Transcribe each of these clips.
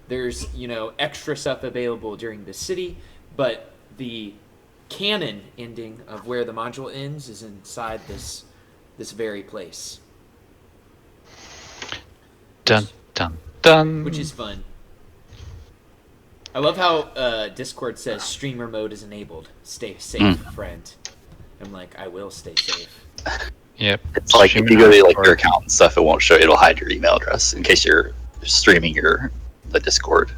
There's, extra stuff available during the city, but the canon ending of where the module ends is inside this very place, Dun which dun dun. which is fun. I love how Discord says streamer mode is enabled. Stay safe, friend. I'm like, I will stay safe. Yep. It's like if you go to your account and stuff, it won't show. It'll hide your email address in case you're streaming the Discord,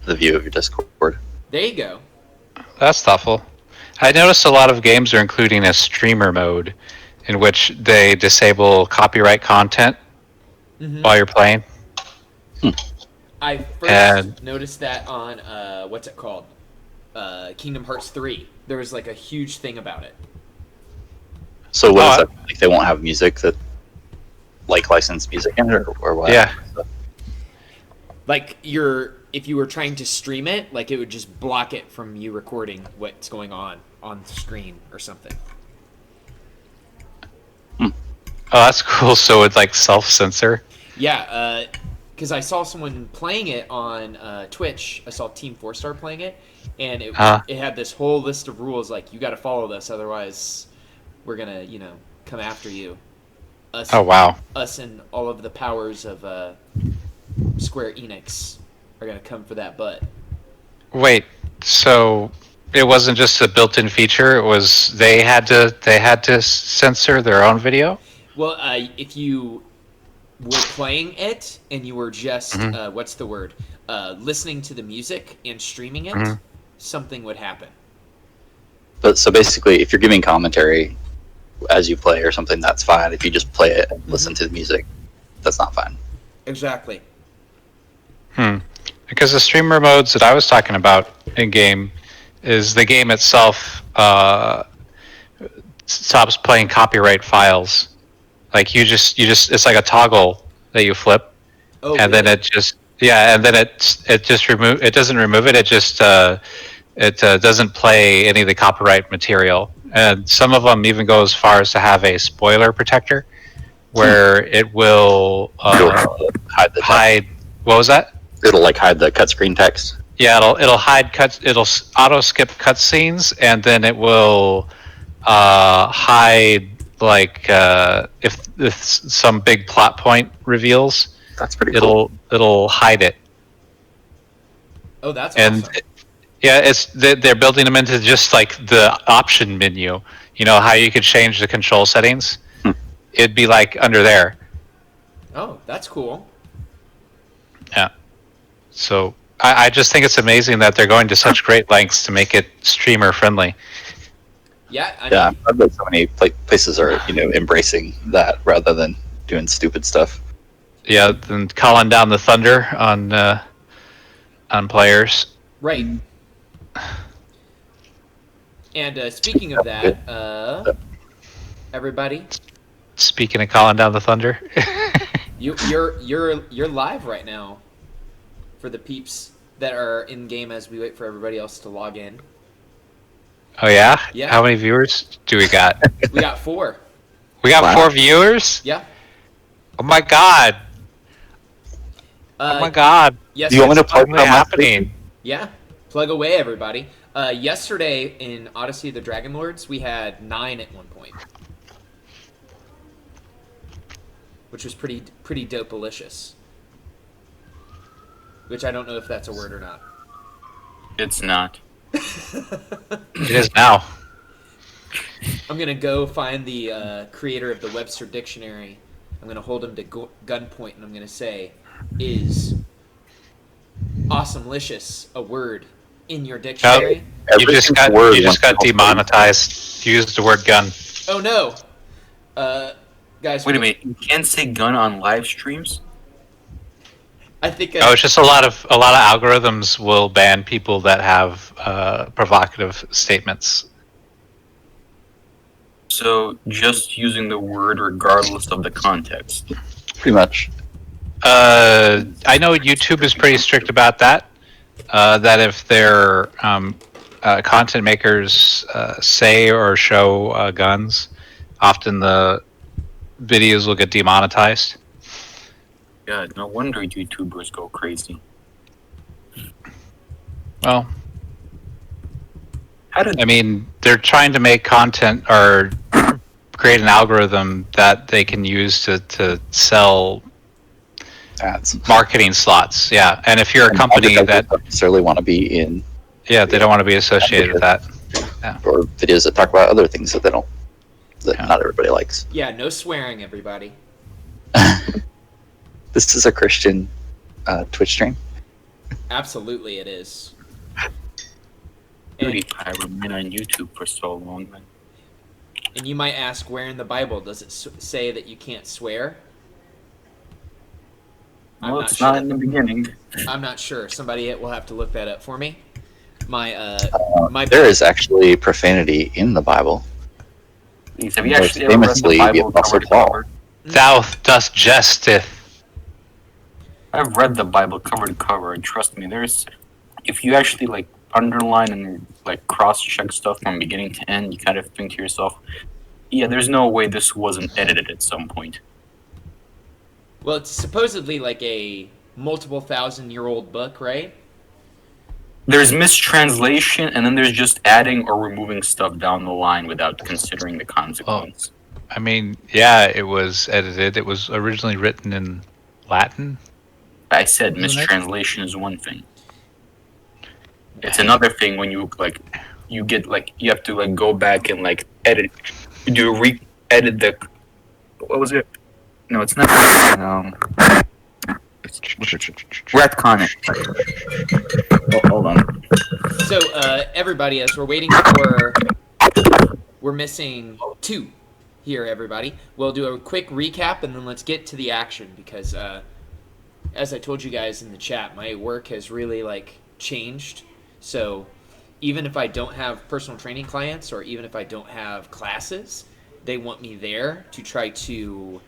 the view of your Discord. There you go. That's thoughtful. I noticed a lot of games are including a streamer mode, in which they disable copyright content while you're playing. I first noticed that on what's it called? Kingdom Hearts 3. There was like a huge thing about it. So what is that? Like they won't have music that, like licensed music in it, or what? Yeah. Like if you were trying to stream it, like it would just block it from you recording what's going on the screen or something. Oh, that's cool. So it's like self-censor. Yeah, because I saw someone playing it on Twitch. I saw Team 4-Star playing it, and it had this whole list of rules like you got to follow this, otherwise we're gonna come after you. Oh wow! Us and all of the powers of Square Enix are gonna come for that butt. Wait, so it wasn't just a built-in feature? It was they had to censor their own video? Well, if you were playing it and you were just what's the word? Listening to the music and streaming it, something would happen. But so basically, if you're giving commentary as you play or something, that's fine. If you just play it and listen to the music, that's not fine. Exactly. Because the streamer modes that I was talking about in game is the game itself stops playing copyright files. Like you just it's like a toggle that you flip, and then it just it doesn't remove it. It just doesn't play any of the copyright material. And some of them even go as far as to have a spoiler protector, where it will hide. What was that? It'll like hide the cut screen text. Yeah, it'll hide cuts. It'll auto skip cutscenes, and then it will hide like if some big plot point reveals. That's pretty cool. It'll hide it. Oh, that's awesome. Yeah, they're building them into just like the option menu. You know how you could change the control settings? It'd be like under there. Oh, that's cool. Yeah. So I just think it's amazing that they're going to such great lengths to make it streamer friendly. Yeah. I bet so many places are embracing that rather than doing stupid stuff. Yeah, then calling down the thunder on players. Right. And speaking of that, everybody. Speaking of calling down the thunder, you're live right now. For the peeps that are in game as we wait for everybody else to log in. Oh yeah? Yeah. How many viewers do we got? We got 4. We got 4 viewers? Yeah. Oh my god. Oh my god. Yes. Do you want me to plug what's happening? Yeah. Plug away, everybody. Yesterday in Odyssey of the Dragon Lords, we had 9 at one point, which was pretty dope-alicious. Which I don't know if that's a word or not. It's not. It is now. I'm going to go find the creator of the Webster Dictionary. I'm going to hold him to gunpoint, and I'm going to say, is awesomelicious a word in your dictionary? You just got demonetized. You used the word gun. Oh, no. Guys, wait a minute. You can't say gun on live streams? I think it's just a lot of algorithms will ban people that have provocative statements. So just using the word regardless of the context. Pretty much. I know YouTube is pretty strict about that. That if their content makers say or show guns, often the videos will get demonetized. God, no wonder YouTubers go crazy. Well, How did I mean, they're trying to make content or create an algorithm that they can use to sell Ads. marketing slots. Yeah, and if you're a And company advertisers that, don't necessarily want to be in, yeah, they don't want to be associated with that. or videos that talk about other things that Yeah. not everybody likes. Yeah, no swearing, everybody. This is a Christian Twitch stream. Absolutely, it is. PewDiePie remain on YouTube for so long? Man? And you might ask, where in the Bible does it say that you can't swear? Well, it's not in the beginning. I'm not sure. Somebody will have to look that up for me. My There is actually profanity in the Bible. Have you actually ever read the Famously, the Bible Apostle cover to Paul. cover? Thou dost jesteth. I've read the Bible cover to cover, and trust me, if you actually like underline and like cross-check stuff from beginning to end, you kind of think to yourself, yeah, there's no way this wasn't edited at some point. Well, it's supposedly like a multiple thousand-year-old book, right? There's mistranslation, and then there's just adding or removing stuff down the line without considering the consequence. I mean, yeah, it was edited. It was originally written in Latin. I said Isn't it? mistranslation is one thing. It's another thing when you like, you get like, you have to like go back and like edit, edit the, what was it? No, it's not. Retcon it. Oh, hold on. So, everybody, as we're waiting we're missing 2 here, everybody. We'll do a quick recap, and then let's get to the action, because, as I told you guys in the chat, my work has really, like, changed. So, even if I don't have personal training clients, or even if I don't have classes, they want me there to try to,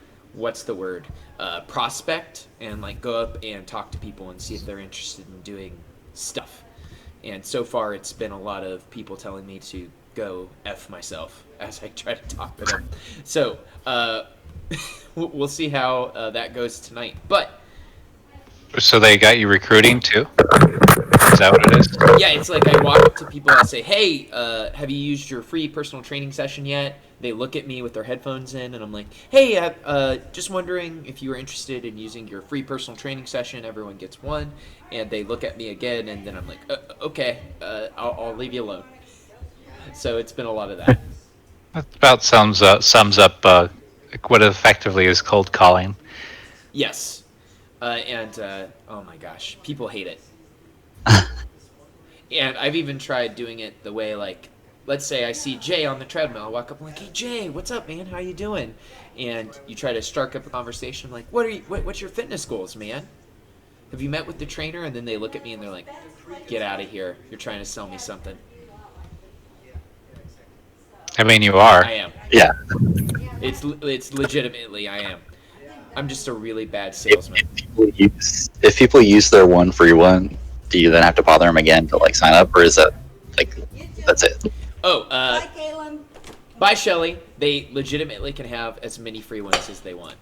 prospect, and, like, go up and talk to people and see if they're interested in doing stuff. And so far, it's been a lot of people telling me to go F myself as I try to talk to them. So, we'll see how that goes tonight. But, So they got you recruiting too? Is that what it is? yeah, it's like I walk up to people and I say, hey, have you used your free personal training session yet? They look at me with their headphones in, and I'm like, hey, just wondering if you were interested in using your free personal training session. Everyone gets one. And they look at me again, and then I'm like, okay, I'll leave you alone. So it's been a lot of that. That about sums up what effectively is cold calling. Yes. Oh my gosh, people hate it. And I've even tried doing it the way, like, let's say I see Jay on the treadmill. I walk up and I'm like, hey, Jay, what's up, man? How you doing? And you try to start up a conversation. I'm like, what's your fitness goals, man? Have you met with the trainer? And then they look at me and they're like, get out of here. You're trying to sell me something. I mean, you are. I am. Yeah. It's legitimately, I am. I'm just a really bad salesman. If people use their one free one, do you then have to bother them again to like sign up, or is that like that's it? Oh, Bye, Caleb. bye, Shelly. They legitimately can have as many free ones as they want.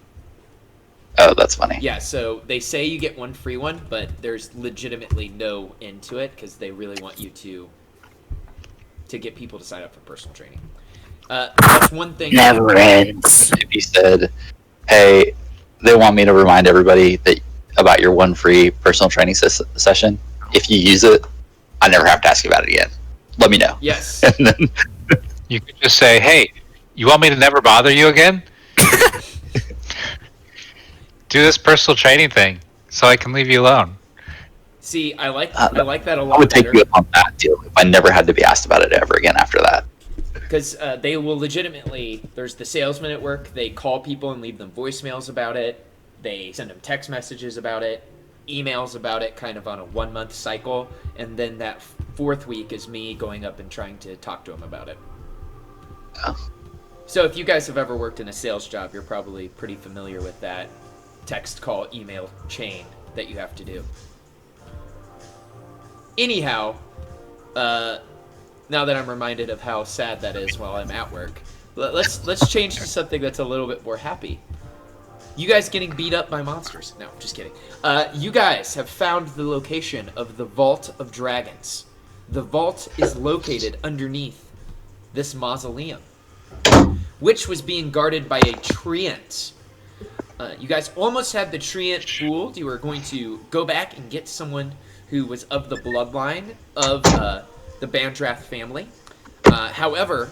Oh, that's funny. Yeah, so they say you get one free one, but there's legitimately no end to it because they really want you to get people to sign up for personal training. That's one thing. Never ends. If you said, "Hey, they want me to remind everybody that about your one free personal training session. If you use it, I never have to ask you about it again. Let me know." Yes. And then You could just say, hey, you want me to never bother you again? Do this personal training thing so I can leave you alone. See, I like that a I lot would take better you up on that deal if I never had to be asked about it ever again after that. because they will legitimately. There's the salesman at work. They call people and leave them voicemails about it. They send them text messages about it, emails about it, kind of on a 1-month cycle, and then that 4th week is me going up and trying to talk to them about it. Oh. So if you guys have ever worked in a sales job, you're probably pretty familiar with that text, call, email chain that you have to do. Anyhow, now that I'm reminded of how sad that is while I'm at work, let's change to something that's a little bit more happy. You guys getting beat up by monsters. No, just kidding. You guys have found the location of the Vault of Dragons. The vault is located underneath this mausoleum, which was being guarded by a treant. You guys almost had the treant fooled. You were going to go back and get someone who was of the bloodline of the Bandrath family. However,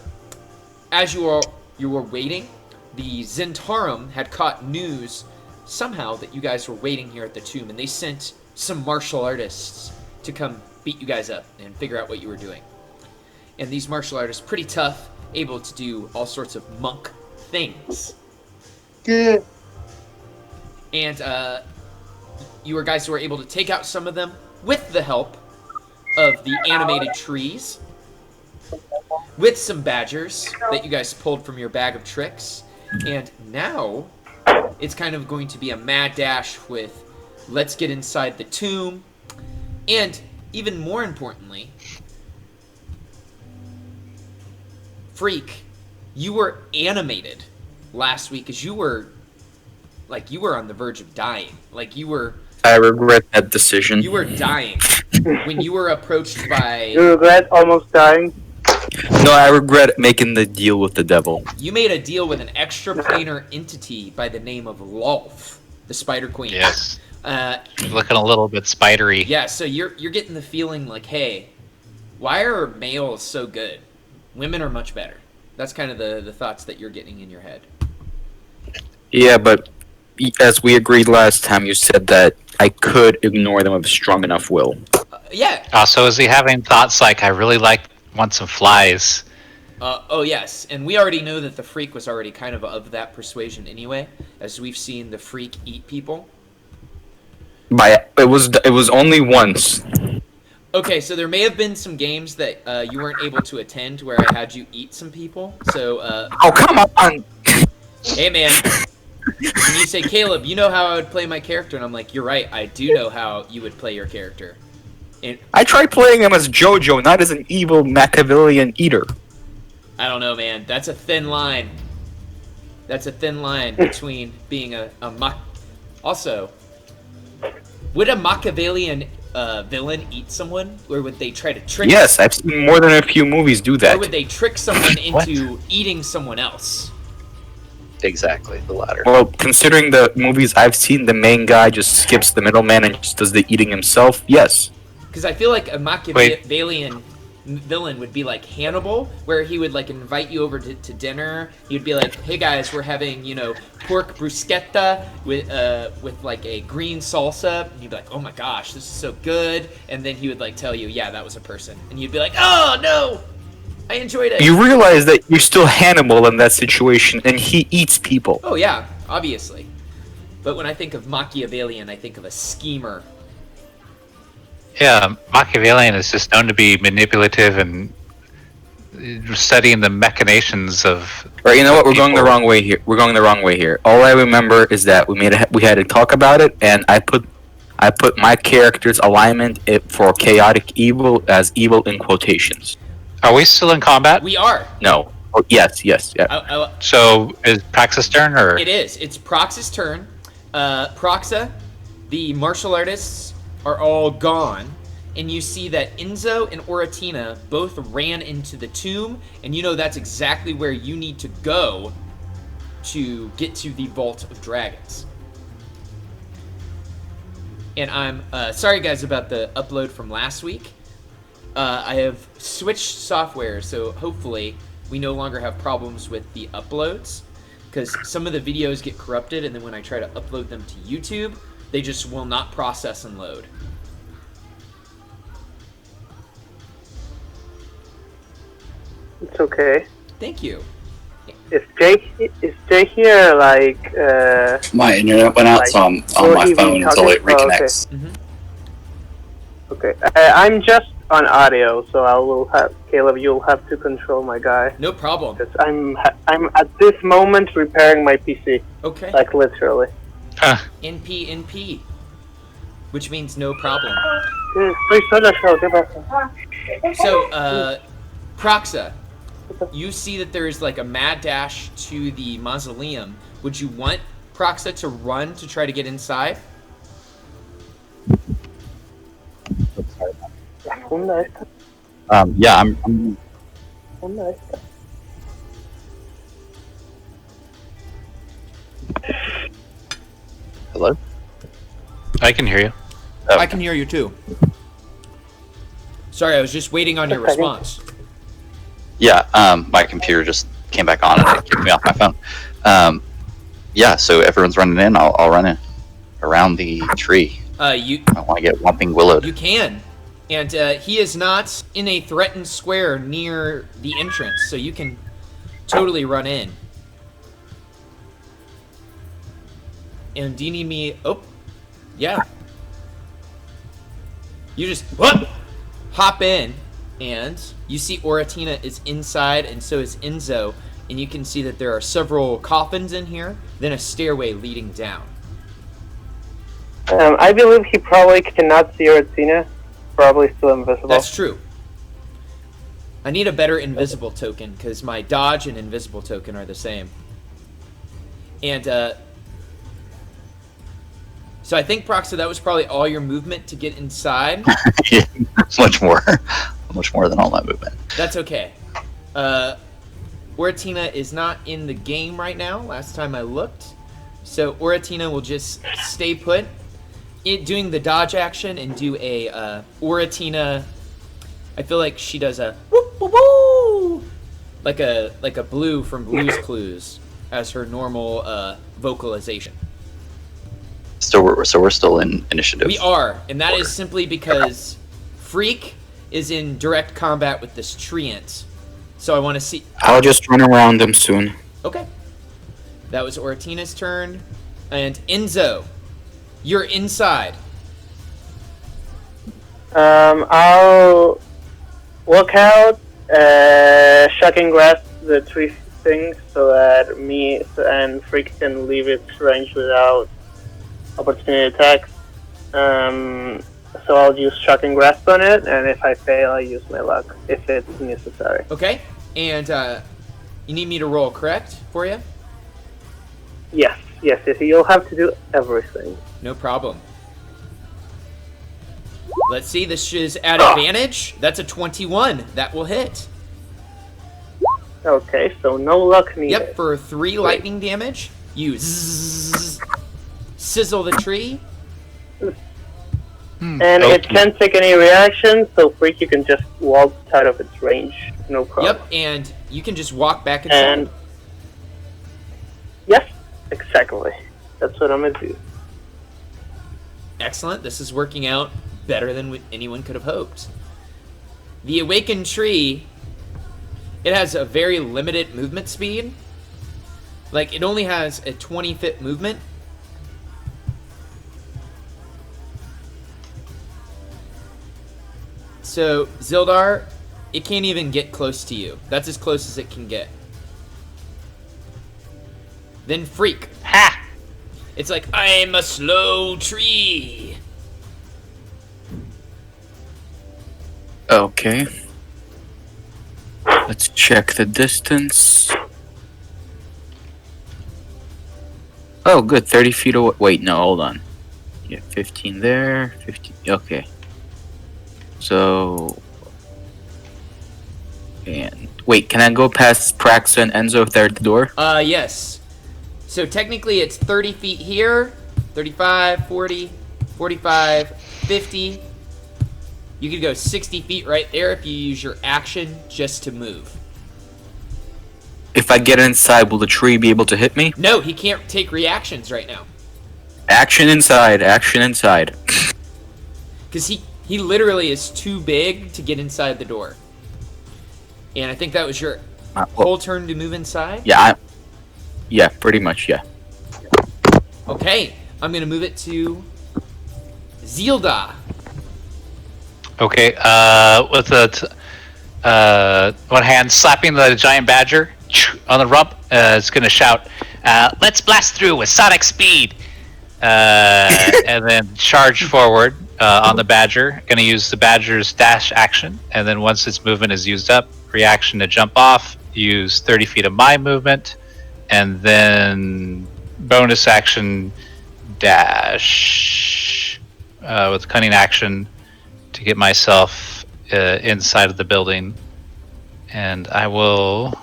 as you were waiting, the Zentarum had caught news somehow that you guys were waiting here at the tomb, and they sent some martial artists to come beat you guys up and figure out what you were doing. And these martial artists, pretty tough, able to do all sorts of monk things. Good. And you guys were able to take out some of them with the help of the animated trees, with some badgers that you guys pulled from your bag of tricks. And now it's kind of going to be a mad dash with let's get inside the tomb. And even more importantly, Freak, you were animated last week as you were on the verge of dying. I regret that decision. You were dying when you were approached by... You regret almost dying? No, I regret making the deal with the devil. You made a deal with an extraplanar entity by the name of Lolf, the Spider Queen. Yes. Looking a little bit spidery. Yeah, so you're getting the feeling like, hey, why are males so good? Women are much better. That's kind of the thoughts that you're getting in your head. Yeah, but as we agreed last time, you said that I could ignore them with a strong enough will. Yeah. So is he having thoughts like, I really want some flies? Oh, yes. And we already know that the Freak was already kind of that persuasion anyway, as we've seen the Freak eat people. It was only once. Okay, so there may have been some games that you weren't able to attend where I had you eat some people. So, Oh, come on! hey, man. When you say, Caleb, you know how I would play my character? And I'm like, you're right, I do know how you would play your character. And I tried playing him as Jojo, not as an evil Machiavellian eater. I don't know, man. That's a thin line. That's a thin line between being a Also, would a Machiavellian villain eat someone? Or would they try to trick... Yes, I've seen more than a few movies do that. Or would they trick someone into eating someone else? Exactly, the latter. Well, considering the movies I've seen, the main guy just skips the middleman and just does the eating himself, yes. Because I feel like a Machiavellian villain would be like Hannibal, where he would like invite you over to dinner. He'd be like, hey guys, we're having, pork bruschetta with like a green salsa. And you'd be like, oh my gosh, this is so good. And then he would like tell you, yeah, that was a person. And you'd be like, oh no, I enjoyed it. You realize that you're still Hannibal in that situation, and he eats people. Oh yeah, obviously. But when I think of Machiavellian, I think of a schemer. Yeah, Machiavellian is just known to be manipulative and studying the machinations of... Right, you know what? We're going the wrong way here. All I remember is that we had to talk about it, and I put my character's alignment for chaotic evil as evil in quotations. Are we still in combat? We are. No. Oh, yes. Yeah. So is Praxis' turn, or...? It is. It's Prox's turn. Proxa, the martial artists are all gone, and you see that Enzo and Oratina both ran into the tomb, and you know that's exactly where you need to go to get to the Vault of Dragons. And I'm sorry guys about the upload from last week. I have switched software, so hopefully we no longer have problems with the uploads, because some of the videos get corrupted, and then when I try to upload them to YouTube, they just will not process and load. It's okay. Thank you. Is Jay here, like, My internet went out, so I'm on my phone until it reconnects. Okay. I'm just on audio, so Caleb, you'll have to control my guy. No problem. Because I'm at this moment repairing my PC. Okay. Like, literally. NP, which means no problem. So, Proxa, you see that there is like a mad dash to the mausoleum. Would you want Proxa to run to try to get inside. ¿Dónde está? Yeah, I'm ¿Dónde está? hello. I can hear you. Oh, I can hear you too. Sorry, I was just waiting on your A second. response. Yeah, my computer just came back on and it kicked me off my phone. Yeah, so everyone's running in. I'll run in around the tree. You I want to get Whomping Willowed. You can. And he is not in a threatened square near the entrance, so you can totally run in. And do you need me... Oh, yeah. You just hop in, and you see Oratina is inside, and so is Enzo. And you can see that there are several coffins in here, then a stairway leading down. I believe he probably cannot see Oratina. Probably still invisible. That's true. I need a better invisible token, because my dodge and invisible token are the same. And, so I think, Proxa, that was probably all your movement to get inside. Yeah, much more than all my movement. That's okay. Oratina is not in the game right now, last time I looked. So Oratina will just stay put, doing the dodge action, and do a Oratina. I feel like she does a whoop whoop woo, like a Blue from Blue's Clues as her normal vocalization. So we're still in initiative. We are, and that is simply because Freak is in direct combat with this treant. So I want to see. I'll just run around them soon. Okay. That was Oratina's turn. And Enzo, you're inside. I'll walk out, shocking grasp the three things so that me and Freak can leave its range without opportunity attacks. So I'll use shocking grasp on it, and if I fail, I use my luck if it's necessary. Okay. And you need me to roll, correct, for you? Yes. You'll have to do everything. No problem. Let's see, this is at advantage. That's a 21. That will hit. Okay, so no luck needed. Yep, for 3 lightning damage, you sizzle the tree. And it can't take any reaction, so Freak, you can just walk out of its range. No problem. Yep, and you can just walk back inside. And yes, exactly. That's what I'm gonna do. Excellent. This is working out better than anyone could have hoped. The awakened tree, it has a very limited movement speed. Like, it only has a 20-foot movement. So, Zildar, it can't even get close to you. That's as close as it can get. Then Freak. Ha! It's like, I'm a slow tree. Okay. Let's check the distance. Oh, good. 30 feet away. Wait, no, hold on. Yeah, 15 there. 15. Okay. So. And. Wait, can I go past Praxa and Enzo if they're at the door? Yes. So technically it's 30 feet here, 35, 40, 45, 50. You could go 60 feet right there if you use your action just to move. If I get inside, will the tree be able to hit me? No, he can't take reactions right now. Action inside, action inside. Because he literally is too big to get inside the door. And I think that was your whole turn to move inside? Yeah, pretty much, yeah. Okay, I'm going to move it to Zilda. Okay, with one hand slapping the giant badger on the rump, it's going to shout, let's blast through with sonic speed! And then charge forward on the badger. Going to use the badger's dash action, and then once its movement is used up, reaction to jump off, use 30 feet of my movement, and then bonus action dash with cunning action to get myself inside of the building, and I will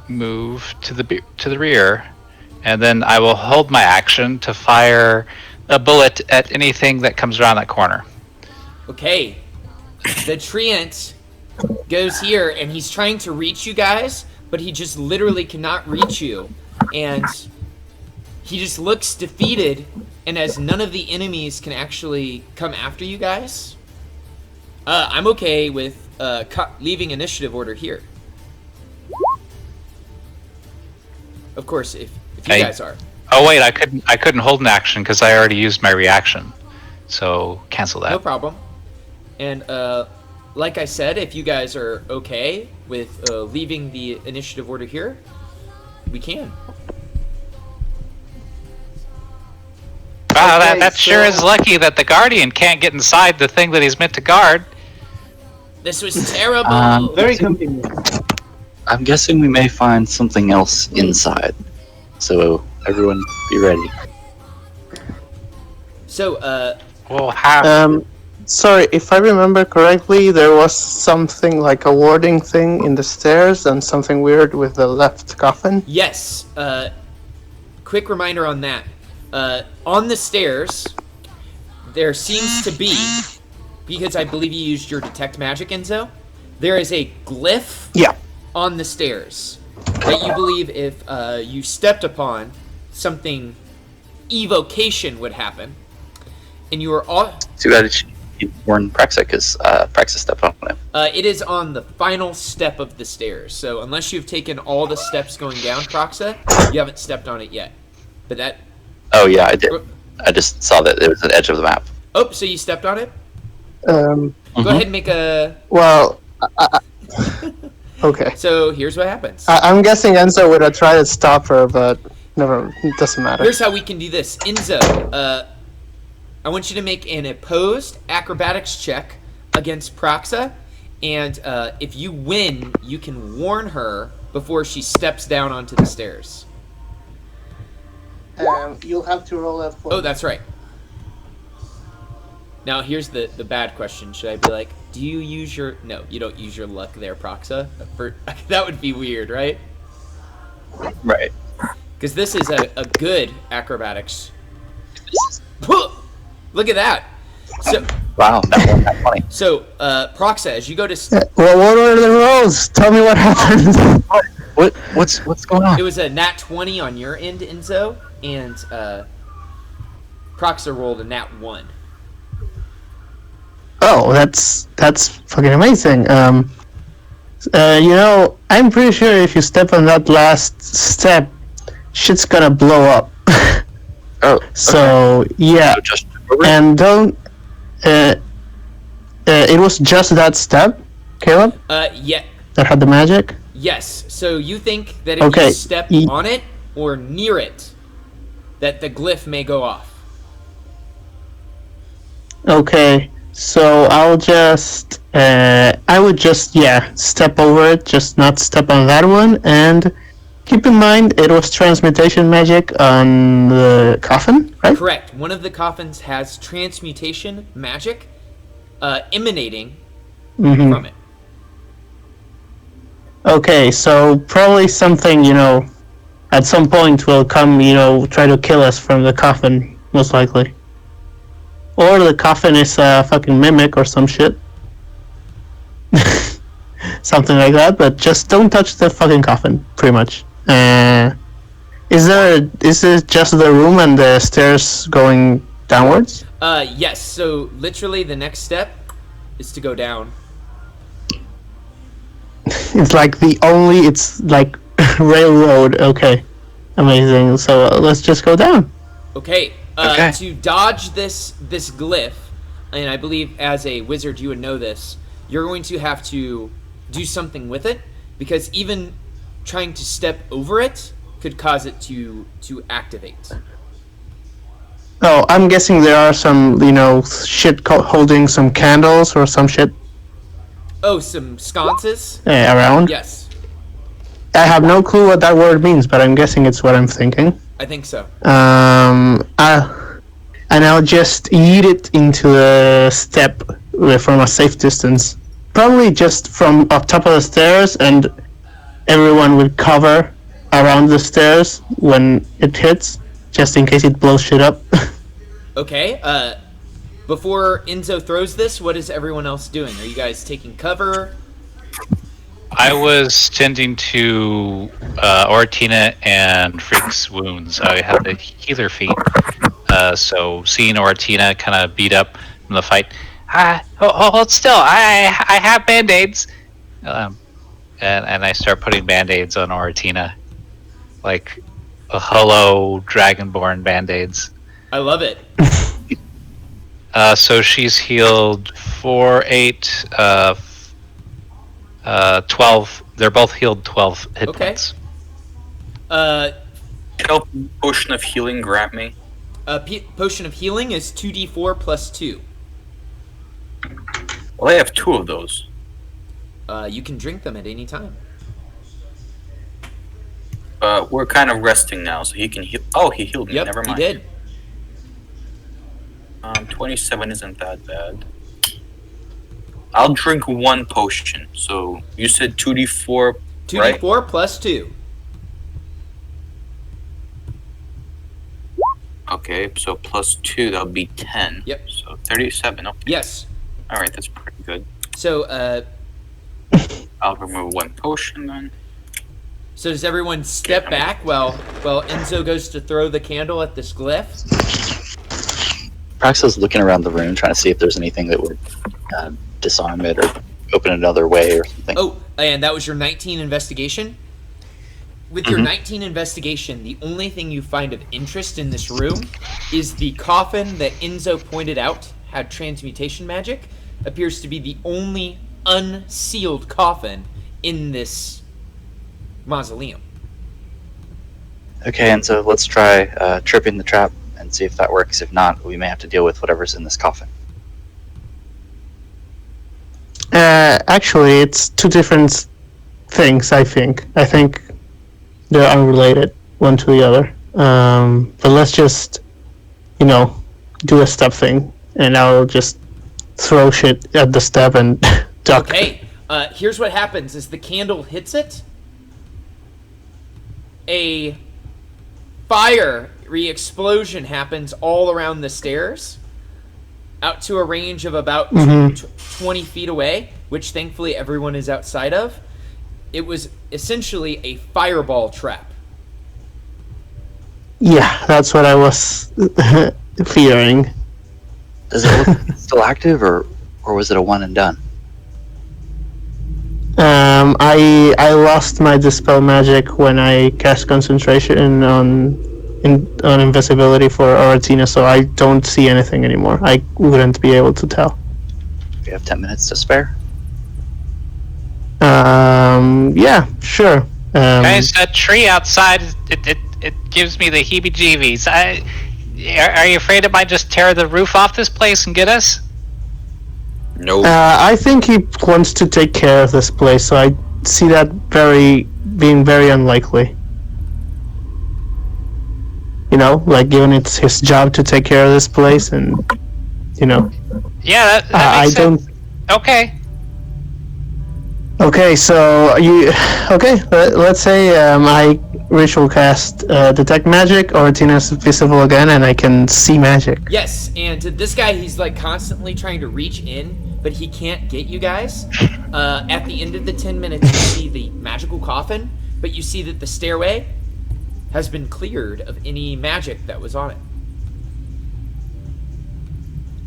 move to the rear, and then I will hold my action to fire a bullet at anything that comes around that corner. Okay. The treant goes here, and he's trying to reach you guys, but he just literally cannot reach you. And he just looks defeated, and as none of the enemies can actually come after you guys, I'm okay with leaving initiative order here. Of course, if you guys are. Oh wait, I couldn't hold an action because I already used my reaction, so cancel that. No problem. And like I said, if you guys are okay with leaving the initiative order here, we can. Wow, that sure is lucky that the Guardian can't get inside the thing that he's meant to guard. This was terrible. Very convenient. I'm guessing we may find something else inside. So everyone be ready. So, Well, how? Sorry, if I remember correctly, there was something like a warding thing in the stairs and something weird with the left coffin. yes, quick reminder on that. On the stairs, there seems to be, because I believe you used your detect magic, Enzo, there is a glyph on the stairs that you believe if you stepped upon, something evocation would happen. And you are all... Too bad you warned Praxa because Praxa stepped on him. it is on the final step of the stairs. So unless you've taken all the steps going down, Proxa, you haven't stepped on it yet. But that... Oh yeah, I did. I just saw that it was at the edge of the map. Oh, so you stepped on it? Um, Go ahead and make a... well, okay. So here's what happens. I'm guessing Enzo would have tried to stop her, but never. It doesn't matter. Here's how we can do this. Enzo, I want you to make an opposed acrobatics check against Proxa, and if you win, you can warn her before she steps down onto the stairs. You'll have to roll that for. Oh, that's right. Now, here's the bad question. Should I be like, do you use your... No, you don't use your luck there, Proxa. That would be weird, right? Right. Because this is a good acrobatics. Look at that. So, Wow, that one got funny. so Proxa, as you go to... Well, what are the rolls? Tell me what happened. What's going on? It was a nat 20 on your end, Enzo, and Proxa rolled a nat 1. Oh, that's fucking amazing. You know, I'm pretty sure if you step on that last step, shit's gonna blow up. Oh, So yeah, so just and don't. It was just that step, Caleb, Yeah, that had the magic. yes. So you think that if Okay, you step on it or near it, that the glyph may go off. Okay, so I'll just. I would just step over it, just not step on that one, and keep in mind it was transmutation magic on the coffin, right? Correct. One of the coffins has transmutation magic emanating Mm-hmm. from it. Okay, so probably something, at some point will come, try to kill us from the coffin, most likely. Or the coffin is a fucking mimic or some shit. Something like that, but just don't touch the fucking coffin, pretty much. Is it just the room and the stairs going downwards? Yes. So literally, the next step is to go down. It's like it's like railroad. Okay, amazing. So let's just go down. Okay. Okay. To dodge this glyph, and I believe as a wizard you would know this, you're going to have to do something with it, because even trying to step over it could cause it to activate. Oh, I'm guessing there are some, shit holding some candles or some shit Oh, some sconces? around. Yes. I have no clue what that word means, but I'm guessing it's what I'm thinking. I think so. And I'll just yeet it into the step from a safe distance. Probably just from up top of the stairs, and everyone will cover around the stairs when it hits, just in case it blows shit up. Okay, before Enzo throws this, what is everyone else doing? Are you guys taking cover? I was tending to Oratina and Freak's wounds. I had the healer feat, so seeing Oratina kind of beat up in the fight, hold still. I have band-aids, and I start putting band-aids on Oratina, like a hello Dragonborn band-aids. I love it. So she's healed 4, 8, 12. They're both healed 12 hit points. Help potion of healing grab me. Potion of healing is 2d4 plus 2. Well, I have 2 of those. You can drink them at any time. We're kind of resting now, so he can heal. Oh, he healed me. Yep, Never mind. he did. 27 isn't that bad. I'll drink 1 potion. So you said 2d4, 2d4 right? plus 2. Okay, so plus 2, that'll be 10. Yep. So 37. Okay. Yes. All right, that's pretty good. So, I'll remove 1 potion then. so does everyone step back while Enzo goes to throw the candle at this glyph? Praxa's looking around the room, trying to see if there's anything that would disarm it or open it another way or something. Oh, and that was your 19 investigation? With your 19 investigation, the only thing you find of interest in this room is the coffin that Enzo pointed out had transmutation magic. Appears to be the only unsealed coffin in this mausoleum. Okay, and so let's try tripping the trap and see if that works. If not, we may have to deal with whatever's in this coffin. Actually, it's 2 different things, I think. I think they're unrelated, one to the other. But let's just, do a step thing, and I'll just throw shit at the step and duck. Okay, here's what happens. As the candle hits it, a fiery explosion happens all around the stairs, out to a range of about 20 feet away, which thankfully everyone is outside of. It was essentially a fireball trap. Yeah, that's what I was fearing. Does it look still active, or was it a one and done? I lost my dispel magic when I cast concentration on invisibility for Oratina, so I don't see anything anymore. I wouldn't be able to tell. We have 10 minutes to spare. Yeah, sure. Guys, that tree outside, it gives me the heebie-jeebies. Are you afraid it might just tear the roof off this place and get us? No. I think he wants to take care of this place, so I see that being very unlikely. Given it's his job to take care of this place, and Yeah, that I makes sense. Okay. Okay, so let's say I ritual cast detect magic, or Tina's visible again, and I can see magic. Yes, and this guy, he's constantly trying to reach in, but he can't get you guys. At the end of the 10 minutes, you see the magical coffin, but you see that the stairway has been cleared of any magic that was on it.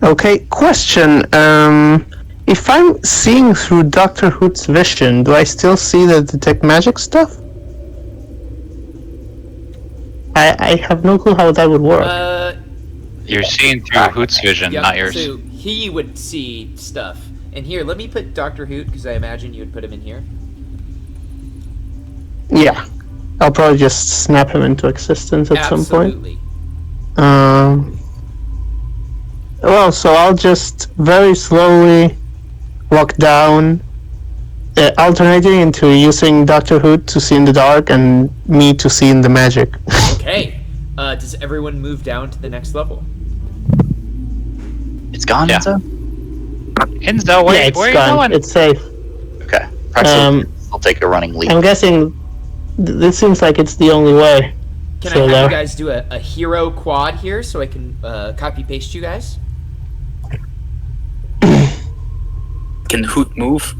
Okay, question. If I'm seeing through Dr. Hoot's vision, do I still see the detect magic stuff? I have no clue how that would work. You're seeing through Hoot's vision, Yep, not yours. so he would see stuff. And here, let me put Dr. Hoot, because I imagine you would put him in here. Yeah. I'll probably just snap him into existence at some point. Absolutely. Well, so I'll just very slowly walk down alternating into using Doctor Who to see in the dark and me to see in the magic. Okay. Does everyone move down to the next level? It's gone, Yeah. Enzo? Enzo, where, yeah, it's where are gone. you going? It's safe. Okay. Praxel, I'll take a running leap. I'm guessing this seems like it's the only way. Can So I have there. you guys do a hero quad here so I can copy paste you guys? Can Hoot move?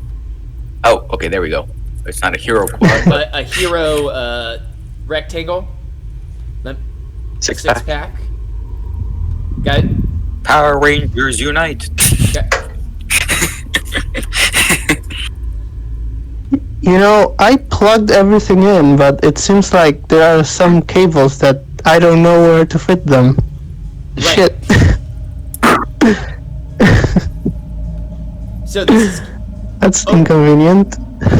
Oh, okay, there we go. It's not a hero quad, but A hero rectangle. Six Six pack. pack. Got it. Power Rangers unite. You know, I plugged everything in, but it seems like there are some cables that I don't know where to fit them. Right. Shit. So this is, That's inconvenient.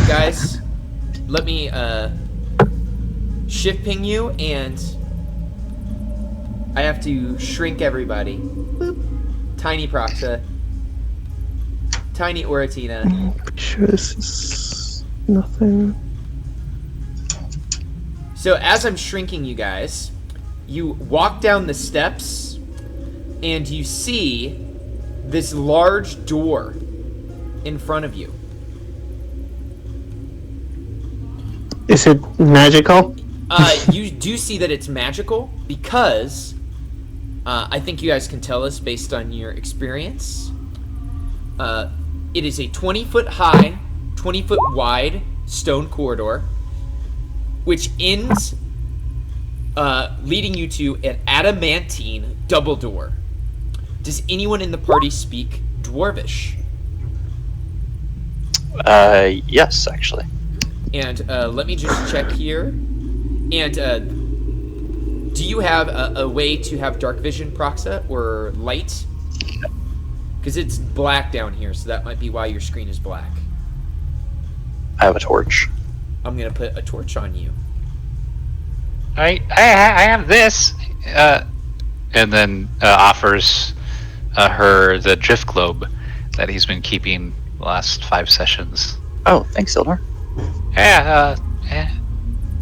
guys, let me shift ping you, and I have to shrink everybody. Boop. Tiny Proxa. Tiny Oratina. Sure, this is nothing. So as I'm shrinking you guys, you walk down the steps, and you see this large door in front of you. Is it magical? You do see that it's magical because I think you guys can tell us based on your experience. It is a 20-foot high, 20-foot wide stone corridor, which ends leading you to an adamantine double door. Does anyone in the party speak Dwarvish? Yes, actually. And let me just check here. And do you have a way to have dark vision, Proxa, or light? Because it's black down here, so that might be why your screen is black. I have a torch. I'm gonna put a torch on you. I have this. And then offers her the drift globe that he's been keeping the last 5 sessions. Oh, thanks, Sildar. Yeah,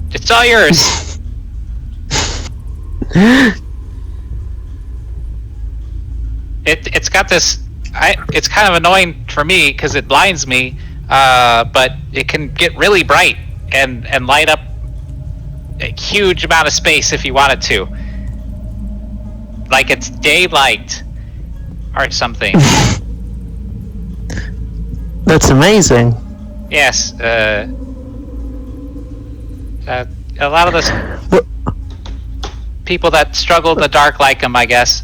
it's all yours. It's got this. It's kind of annoying for me because it blinds me, but it can get really bright and light up a huge amount of space if you wanted to, like it's daylight or something. That's amazing. Yes. A lot of the people that struggle in the dark like him, I guess.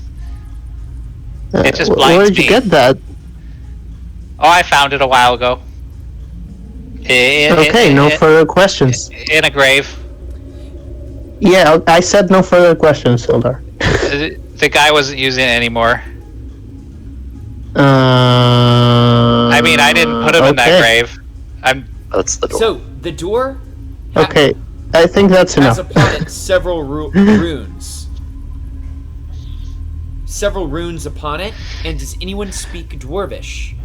It just blinds Where did you me. get that? Oh, I found it a while ago. Okay, no further questions. In a grave. Yeah, I said no further questions, Sildar. The guy wasn't using it anymore. I I mean, I didn't put him in that grave. That's the door. So the door Okay, I think that's has enough. upon it several runes. Several runes upon it. And does anyone speak Dwarvish?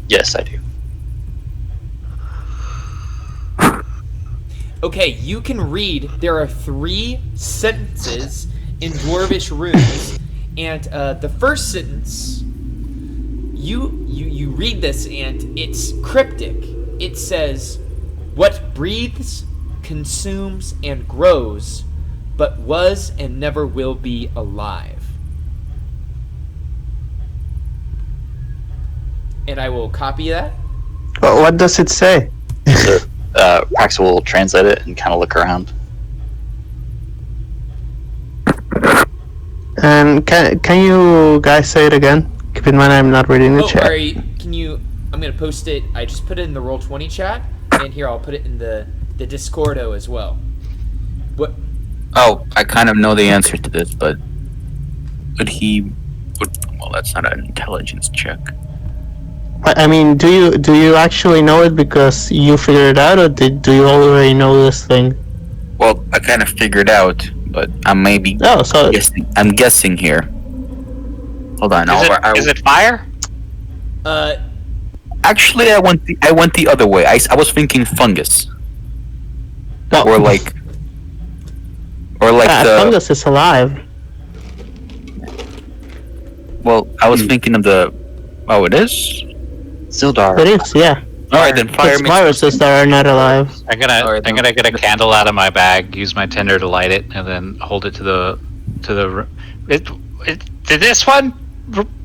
Yes, I do. Okay, you can read. There are 3 sentences in Dwarvish runes, and the first sentence, you read this, and it's cryptic. It says, "What breathes, consumes, and grows, but was and never will be alive." And I will copy that. What does it say? So, Praxel will translate it and kind of look around. And can you guys say it again? Keep in mind I'm not reading the Oh, chat. can you? I'm gonna post it. I just put it in the Roll20 chat, and here I'll put it in the Discordo as well. What? Oh, I kind of know the answer to this, but well, that's not an intelligence check. I mean, do you actually know it because you figured it out, or do you already know this thing? Well, I kind of figured out, but I may be guessing. I'm guessing here. Hold on. Is it fire? Actually, I went the other way. I was thinking fungus, No. or like the. fungus is alive. Well, I was thinking of the. Oh, it is. Sildar. It is, yeah. All right, then fire It's makes viruses that are not alive. I'm gonna get a candle out of my bag, use my tinder to light it, and then hold it to the to this one,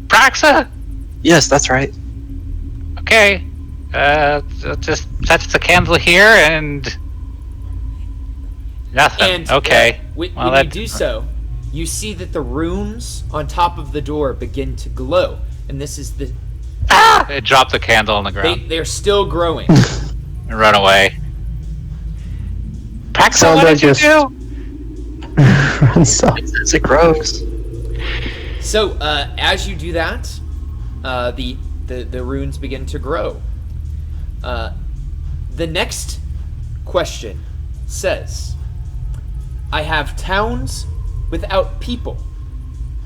Praxa. Yes, that's right. Okay, just set the candle here and nothing. And Okay. when Well, you that- do so, you see that the runes on top of the door begin to glow, and this is the It dropped the candle on the ground they're still growing. and run away. Praxa, So what they're did you just- do? So, As it grows. So as you do that, the runes begin to grow. The next question says, I have towns without people,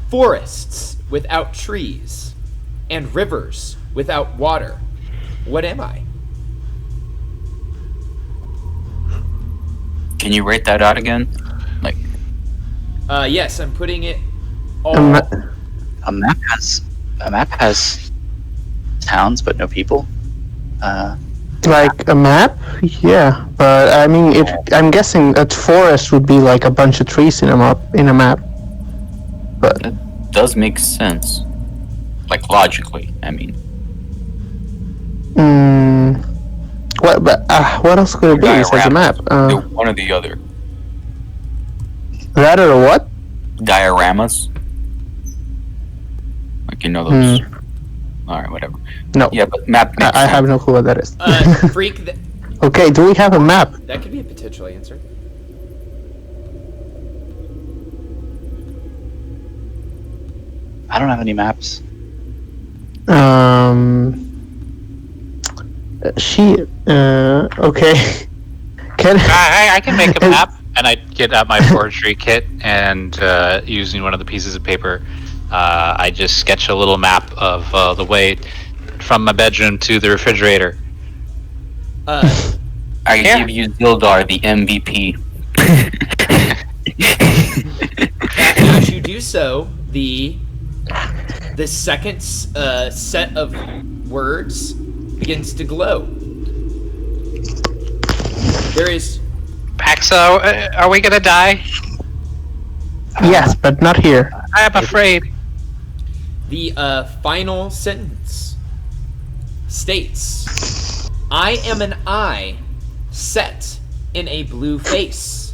forests without trees, and rivers without water. What am I? Can you rate that out again? Like, Yes, I'm putting it all. A map has towns but no people. like a map? Yeah, but I mean, I'm guessing a forest would be like a bunch of trees in a map. But that does make sense. Like logically, I mean. what else could it be besides a map? They're one or the other. That or what? Dioramas. Like, you know those. Alright, whatever. No, Yeah, but map makes I sense. have no clue what that is. Freak, Okay, do we have a map? that could be a potential answer. I don't have any maps. Okay. Can I can make a map, and I get out my forestry kit, and using one of the pieces of paper, I just sketch a little map of the way from my bedroom to the refrigerator. I give you Zildar, the MVP. As you do so, the second set of words begins to glow. There is Paxo, are we gonna die? Yes, but not here. I am afraid. the final sentence states, I am an eye set in a blue face.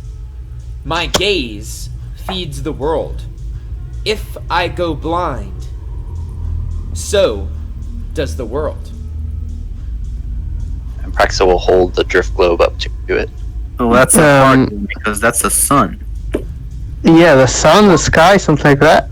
My gaze feeds the world. If I go blind, so does the world. And Praxa will hold the drift globe up to it. Well, that's a hard one because that's the sun. Yeah, the sun, the sky, something like that.